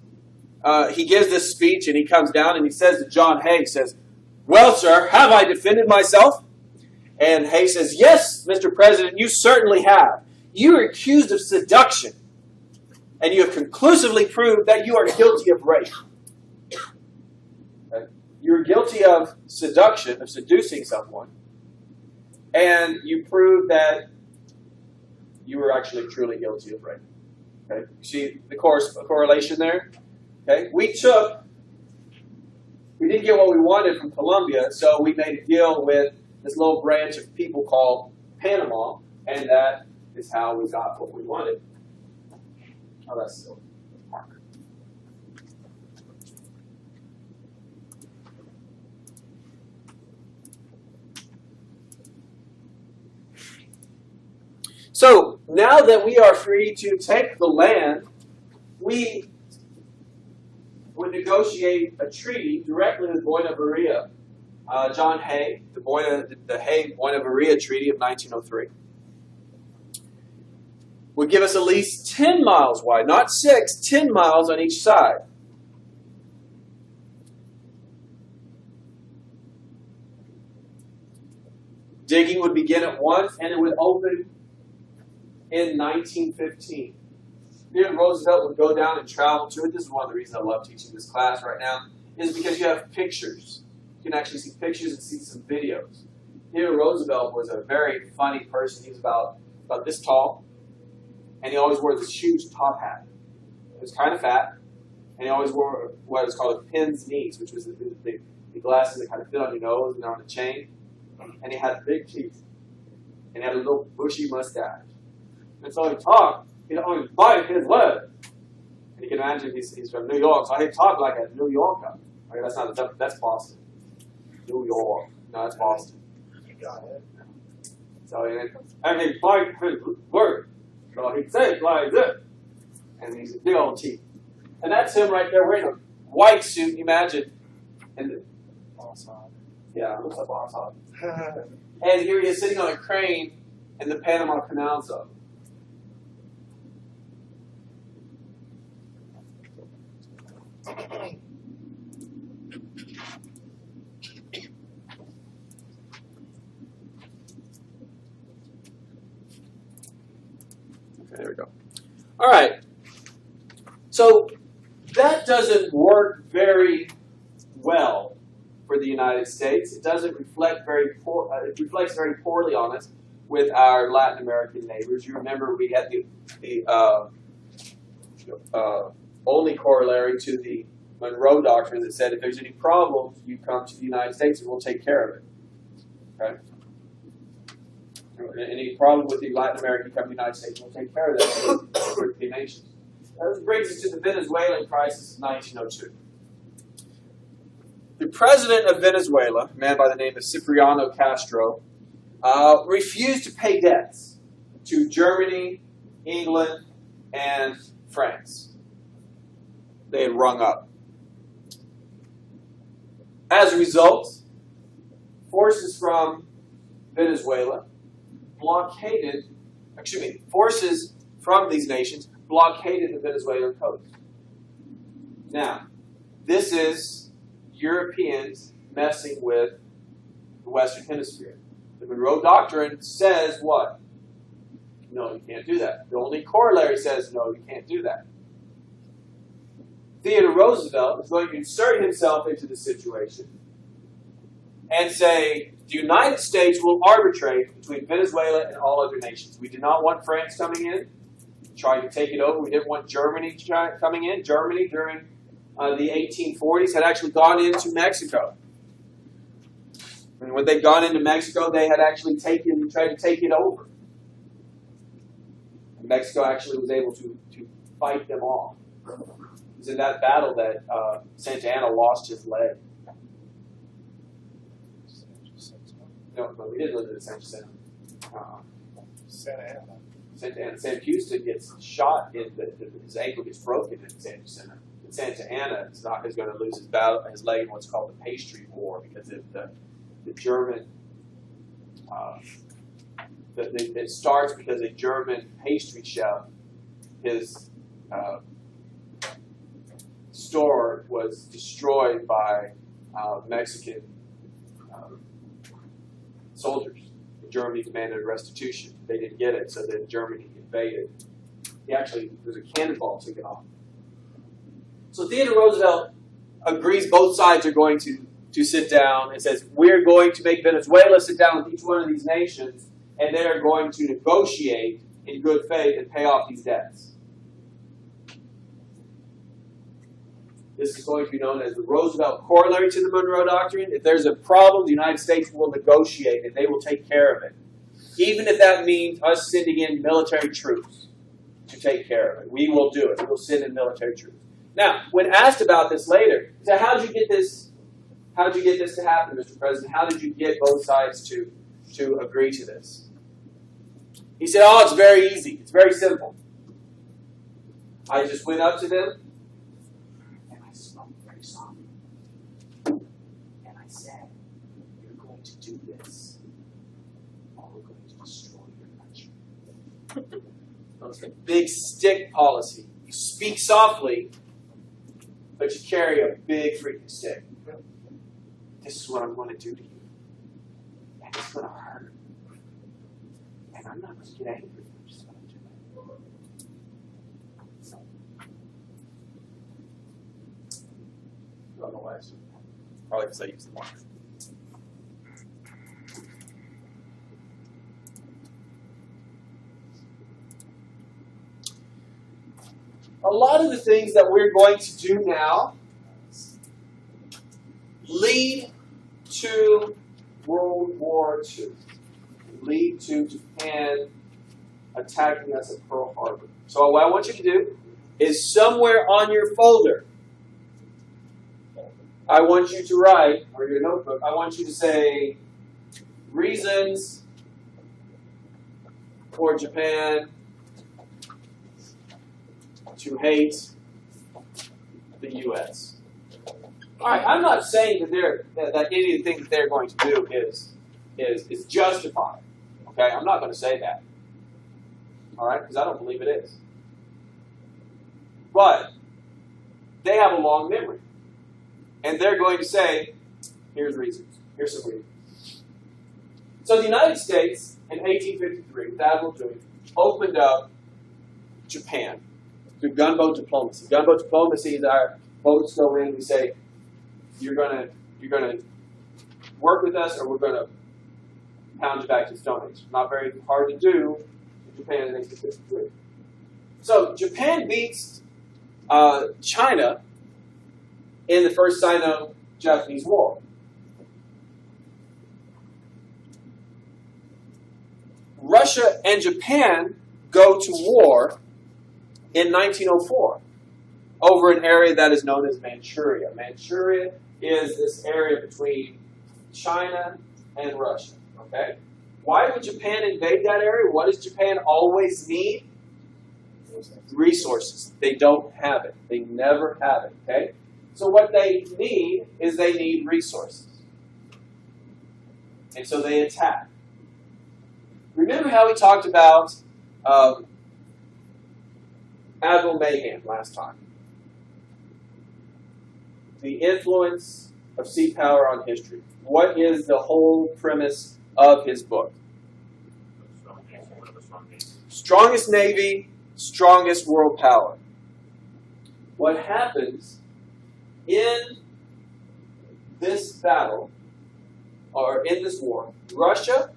he gives this speech and he comes down and he says to John Hay, he says, well, sir, have I defended myself? And Hay says, yes, Mr. President, you certainly have. You are accused of seduction, and you have conclusively proved that you are guilty of rape. Okay? You're guilty of seduction, of seducing someone, and you prove that you were actually truly guilty of rape. Okay? See the correlation there? Okay? We didn't get what we wanted from Colombia, so we made a deal with this little branch of people called Panama, and that is how we got what we wanted. Oh, that's still marker. So now that we are free to take the land, we would negotiate a treaty directly with Buena Berea. John Hay, the Hay-Buena Berea Treaty of 1903, would give us at least 10 miles wide, not 6, 10 miles on each side. Digging would begin at once, and it would open in 1915. Theodore Roosevelt would go down and travel to it. This is one of the reasons I love teaching this class right now, is because you have pictures. You can actually see pictures and see some videos. Theodore Roosevelt was a very funny person. He was about this tall, and he always wore this huge top hat. He was kind of fat, and he always wore what is called a pin's knees, which was the glasses that kind of fit on your nose and they're on a chain. And he had big teeth, and he had a little bushy mustache. And so he talked, he'd always bite his lip. And you can imagine he's from New York, so he'd talk like a New Yorker. Okay, that's Boston. New York. No, that's Boston. You got it. So and he'd bite his word. So he'd say it like this. And he's a big old teeth. And that's him right there wearing a white suit, imagine. And yeah, it looks like Boss Hog. And here he is sitting on a crane in the Panama Canal Zone. Okay, there we go. All right. So that doesn't work very well for the United States. It doesn't reflect it reflects very poorly on us with our Latin American neighbors. You remember we had the only corollary to the Monroe Doctrine that said if there's any problems, you come to the United States and we'll take care of it. Okay? Any problem with the Latin American, come to the United States, we'll take care of that with European nations. That brings us to the Venezuelan crisis of 1902. The president of Venezuela, a man by the name of Cipriano Castro, refused to pay debts to Germany, England, and France. They had rung up. As a result, forces from Venezuela forces from these nations blockaded the Venezuelan coast. Now, this is Europeans messing with the Western Hemisphere. The Monroe Doctrine says what? No, you can't do that. The only corollary says, no, you can't do that. Theodore Roosevelt is going to insert himself into the situation and say, the United States will arbitrate between Venezuela and all other nations. We did not want France coming in, trying to take it over. We didn't want Germany coming in. Germany, during the 1840s, had actually gone into Mexico. And when they'd gone into Mexico, they had actually tried to take it over. And Mexico actually was able to fight them off. It was in that battle that Santa Anna lost his leg. No, we didn't live in San Jacinto. Santa Ana. Santa Ana. Sam Houston gets shot his ankle gets broken in San Jacinto. And Santa Anna is going to lose his leg in what's called the Pastry War because of the German. It starts because a German pastry chef, his store was destroyed by Mexican soldiers. Germany demanded restitution. They didn't get it, so then Germany invaded. There's a cannonball took it off. So Theodore Roosevelt agrees both sides are going to sit down and says, we're going to make Venezuela sit down with each one of these nations, and they're going to negotiate in good faith and pay off these debts. This is going to be known as the Roosevelt corollary to the Monroe Doctrine. If there's a problem, the United States will negotiate and they will take care of it. Even if that means us sending in military troops to take care of it. We will do it. We will send in military troops. Now, when asked about this later, he said, how did you get this to happen, Mr. President? How did you get both sides to agree to this? He said, oh, it's very easy. It's very simple. I just went up to them, and I spoke very softly. And I said, you're going to do this, or we're going to destroy your country. It's a big stick policy. You speak softly, but you carry a big freaking stick. This is what I'm going to do to you. And it's going to hurt. And I'm not going to get angry. I'm just going to do it. I don't know why I said that. Probably because I used the marker. A lot of the things that we're going to do now lead to World War II, lead to Japan attacking us at Pearl Harbor. So what I want you to do is somewhere on your folder, I want you to write, or your notebook, I want you to say, reasons for Japan to hate the U.S. All right, I'm not saying that any of the things that they're going to do is justified. Okay, I'm not going to say that. All right, because I don't believe it is. But they have a long memory, and they're going to say, "Here's reasons. Here's some reasons." So the United States in 1853, with Admiral Dewey, opened up Japan through gunboat diplomacy. Gunboat diplomacy is our boats go in. We say, "You're gonna work with us, or we're gonna pound you back to the Stone Age." Not very hard to do in Japan in 1853. So Japan beats China in the First Sino-Japanese War. Russia and Japan go to war in 1904 over an area that is known as Manchuria. Manchuria is this area between China and Russia. Okay? Why would Japan invade that area? What does Japan always need? Resources. They don't have it. They never have it. Okay? So what they need is they need resources. And so they attack. Remember how we talked about Admiral Mahan last time? The influence of sea power on history. What is the whole premise of his book? Strongest navy, strongest world power. What happens in this battle, or in this war, Russia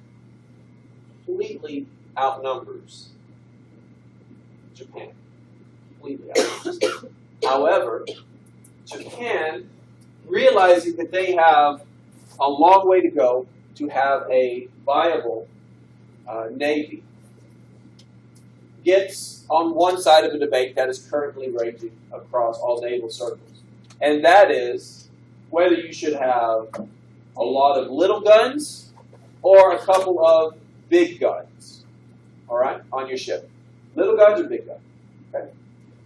completely outnumbers Japan. Completely outnumbers. However, Japan, realizing that they have a long way to go to have a viable navy, gets on one side of a debate that is currently raging across all naval circles. And that is whether you should have a lot of little guns or a couple of big guns, all right, on your ship. Little guns or big guns. Okay.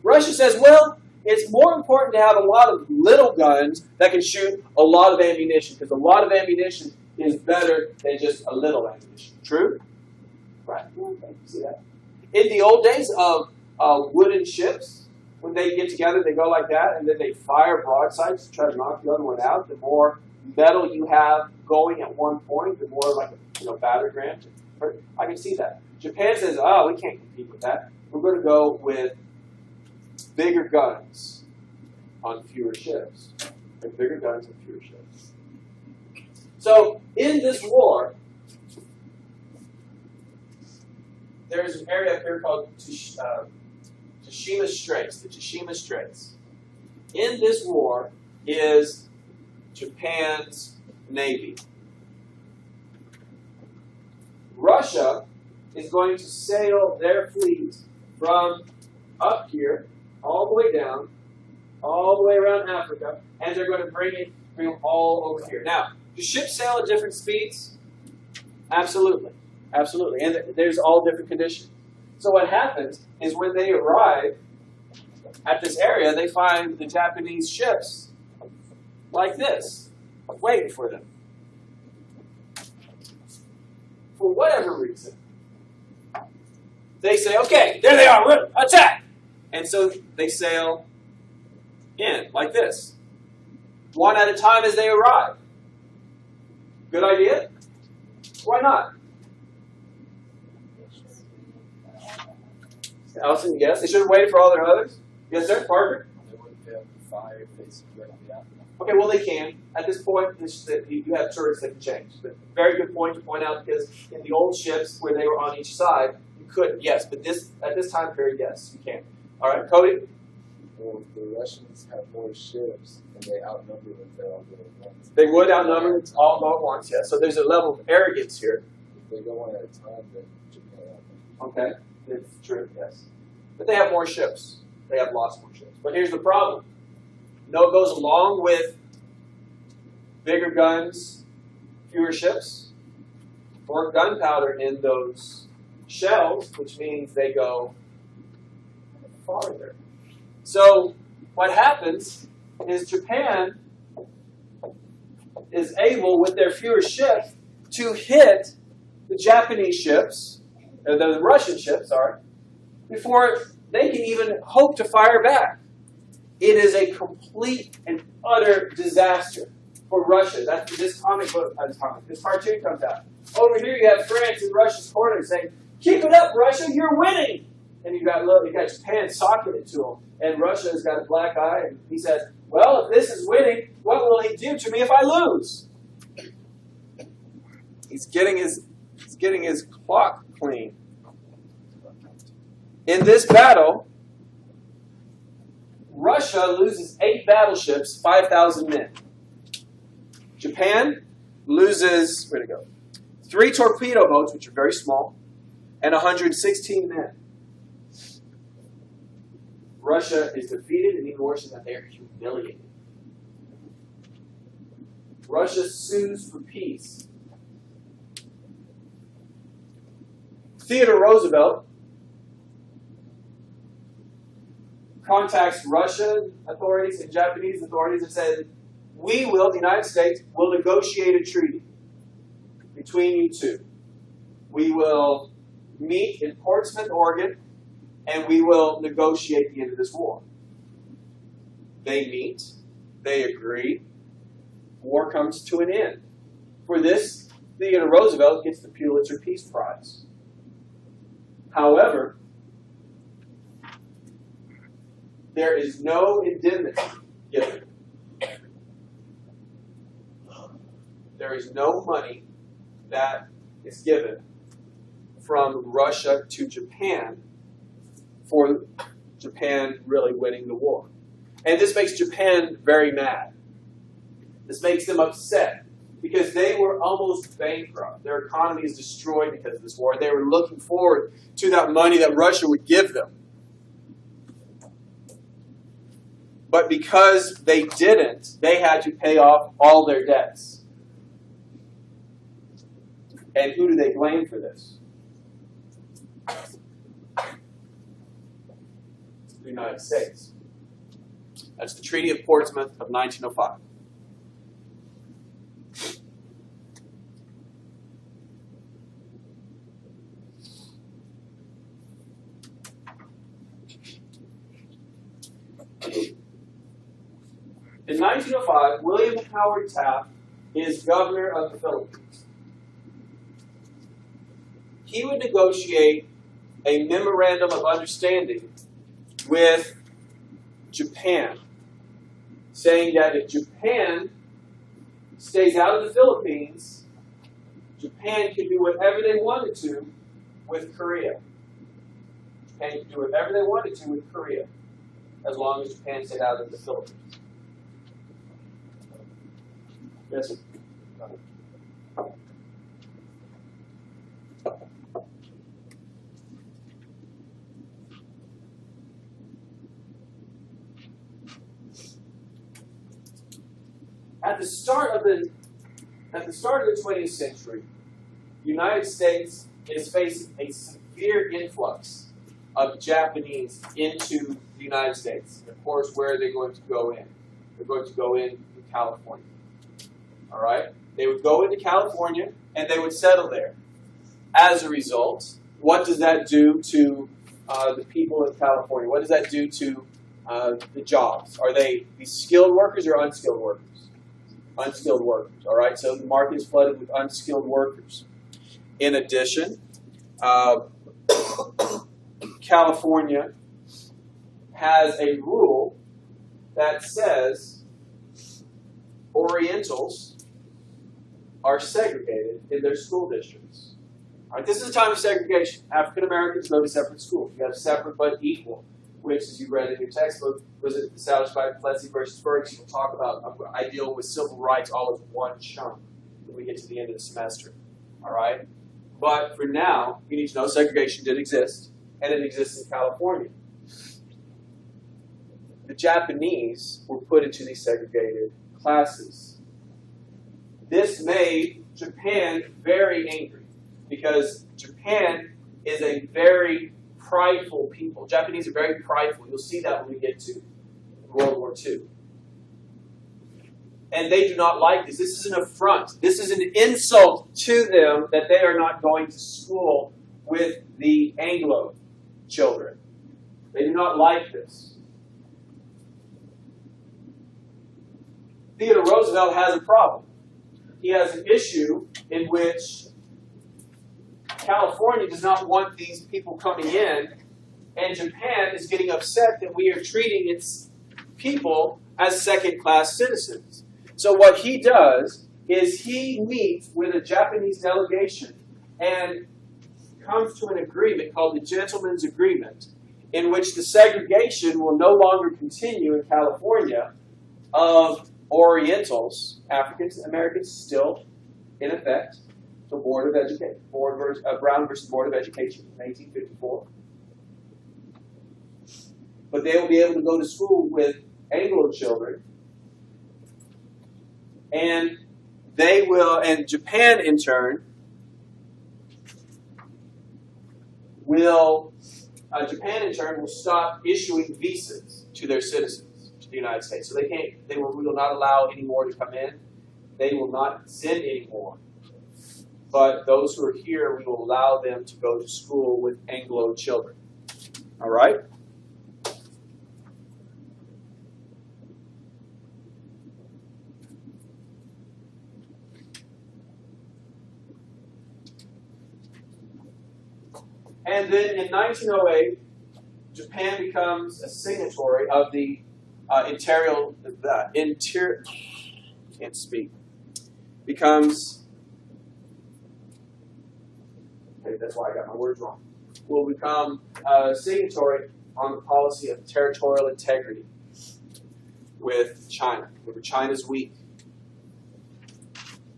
Russia says, well, it's more important to have a lot of little guns that can shoot a lot of ammunition, because a lot of ammunition is better than just a little ammunition. True? Right. Okay. See that? In the old days of wooden ships, when they get together, they go like that, and then they fire broadsides to try to knock the other one out. The more metal you have going at one point, the more like a battering ram. I can see that. Japan says, oh, we can't compete with that. We're going to go with bigger guns on fewer ships. And bigger guns on fewer ships. So in this war, there's an area up here called Tsushima Straits, the Tsushima Straits. In this war is Japan's navy. Russia is going to sail their fleet from up here all the way down, all the way around Africa, and they're going to bring them all over here. Now, do ships sail at different speeds? Absolutely. Absolutely. And there's all different conditions. So what happens is when they arrive at this area, they find the Japanese ships like this, waiting for them. For whatever reason, they say, okay, there they are, attack! And so they sail in like this, one at a time as they arrive. Good idea? Why not? Allison, yes? They should have waited for all their others? Yes, sir? Parker? They wouldn't be able to fire facing directly at them. Okay, well, they can. At this point, you have turrets that can change. But very good point to point out, because in the old ships where they were on each side, you couldn't. Yes, but at this time period, yes, you can. All right, Cody? Well, the Russians have more ships, and they outnumber them if they all go at once. They would outnumber all go at once, yes. So there's a level of arrogance here. If they go one at a time, then Japan outnumbers. Okay, it's true, yes. But they have more ships. They have lots more ships. But here's the problem. No, it goes along with bigger guns, fewer ships, more gunpowder in those shells, which means they go farther. So what happens is Japan is able, with their fewer ships, to hit the Japanese ships, or the Russian ships, sorry, before they can even hope to fire back. It is a complete and utter disaster for Russia. That's this comic book, this cartoon comes out. Over here you have France in Russia's corner saying, "Keep it up, Russia, you're winning." And you got Japan socking it to him. And Russia has got a black eye, and he says, well, if this is winning, what will he do to me if I lose? He's getting his clock clean. In this battle, Russia loses 8 battleships, 5,000 men. Japan loses, where'd it go? 3 torpedo boats, which are very small, and 116 men. Russia is defeated, and even worse than that, they are humiliated. Russia sues for peace. Theodore Roosevelt contacts Russian authorities and Japanese authorities and says, we will, the United States, will negotiate a treaty between you two. We will meet in Portsmouth, Oregon, and we will negotiate the end of this war. They meet. They agree. War comes to an end. For this, Theodore Roosevelt gets the Pulitzer Peace Prize. However, there is no indemnity given. There is no money that is given from Russia to Japan for Japan really winning the war. And this makes Japan very mad. This makes them upset. because they were almost bankrupt. Their economy is destroyed because of this war. They were looking forward to that money that Russia would give them. But because they didn't, they had to pay off all their debts. And who do they blame for this? The United States. That's the Treaty of Portsmouth of 1905. In 1905, William Howard Taft is governor of the Philippines. He would negotiate a memorandum of understanding with Japan, saying that if Japan stays out of the Philippines, Japan can do whatever they wanted to with Korea. Japan can do whatever they wanted to with Korea, as long as Japan stayed out of the Philippines. Yes, sir. At the start of the 20th century, the United States is facing a severe influx of Japanese into the United States. Of course, where are they going to go in? They're going to go in California. All right? They would go into California and they would settle there. As a result, what does that do to the people of California? What does that do to the jobs? Are they these skilled workers or unskilled workers? Unskilled workers. All right? So the market is flooded with unskilled workers. In addition, California has a rule that says Orientals are segregated in their school districts. All right, this is a time of segregation. African Americans go to separate schools. You have separate but equal, which, as you read in your textbook, was established by Plessy versus Ferguson. We'll talk about. I deal with civil rights all as one chunk when we get to the end of the semester. All right, but for now, you need to know segregation did exist, and it exists in California. The Japanese were put into these segregated classes. This made Japan very angry because Japan is a very prideful people. Japanese are very prideful. You'll see that when we get to World War II. And they do not like this. This is an affront. This is an insult to them that they are not going to school with the Anglo children. They do not like this. Theodore Roosevelt has a problem. He has an issue in which California does not want these people coming in, and Japan is getting upset that we are treating its people as second-class citizens. So what he does is he meets with a Japanese delegation and comes to an agreement called the Gentleman's Agreement, in which the segregation will no longer continue in California of Orientals, Africans, Americans, still in effect. The Board of Education, Brown versus Board of Education in 1854. But they will be able to go to school with Anglo children, and they will, and Japan in turn will stop issuing visas to their citizens to the United States. So we will not allow any more to come in. They will not send any more. But those who are here, we will allow them to go to school with Anglo children. All right? And then in 1908, Japan becomes a signatory of the that's why I got my words wrong. Will become a signatory on the policy of territorial integrity with China. Remember, China's weak.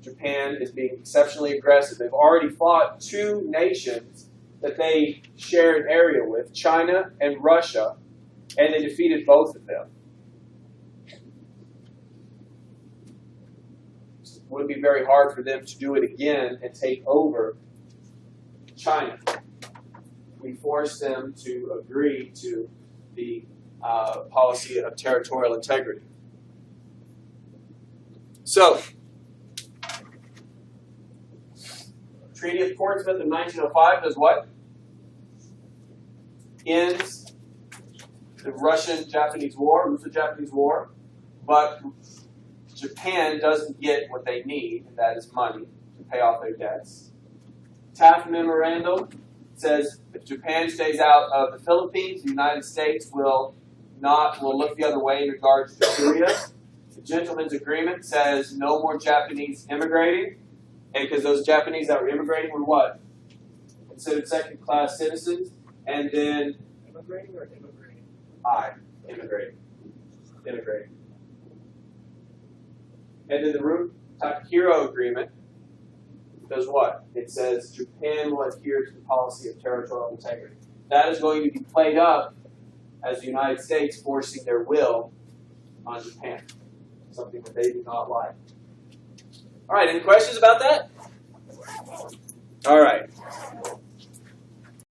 Japan is being exceptionally aggressive. They've already fought two nations that they share an area with, China and Russia, and they defeated both of them. It would be very hard for them to do it again and take over China. We forced them to agree to the policy of territorial integrity. So, Treaty of Portsmouth in 1905 does what? Ends the Russian-Japanese War, Russo-Japanese War, but Japan doesn't get what they need, and that is money to pay off their debts. Taft Memorandum says if Japan stays out of the Philippines, the United States will look the other way in regards to Korea. The Gentleman's Agreement says no more Japanese immigrating, and because those Japanese that were immigrating were what? Considered second-class citizens, and then Immigrating or immigrating? Immigrating. And then the Takahiro Agreement does what? It says Japan will adhere to the policy of territorial integrity. That is going to be played up as the United States forcing their will on Japan, something that they do not like. All right, any questions about that? All right.